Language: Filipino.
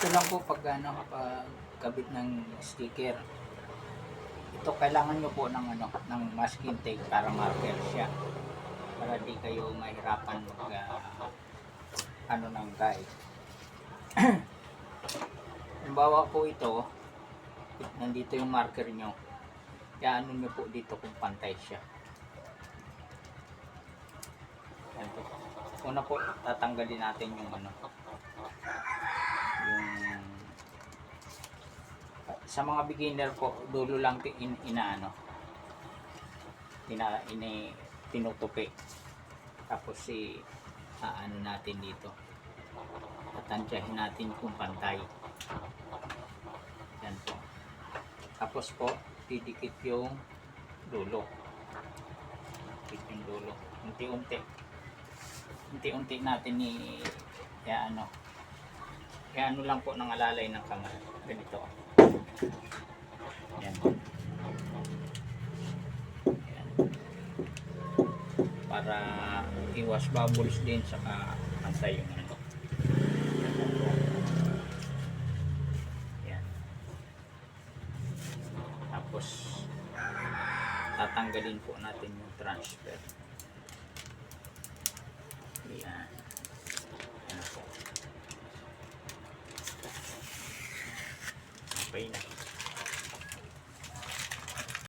Ito lang po pag ano, kapag kabit ng sticker. Ito kailangan nyo po ng ano, ng masking tape para marker siya. Para di kayo mahirapan mag ano ng guide. Halimbawa po ito, nandito yung marker nyo. Kaya ano nyo po dito kung pantay siya. Yan po. Una po, tatanggalin natin yung ano, yung sa mga beginner po, dulo lang tinutupi. Tapos ano natin dito. Tatansyahin natin kung pantay. Yan po. Tapos po, didikit yung dulo. Didikit yung dulo. Unti-unti. Unti-unti natin ano lang po ng alalay ng kamay. Ganito. Yan. Yan. Para iwas bubbles din saka pantay yung ano. Yan. Tapos tatanggalin po natin yung transfer. Yan. Yan po. Okay na.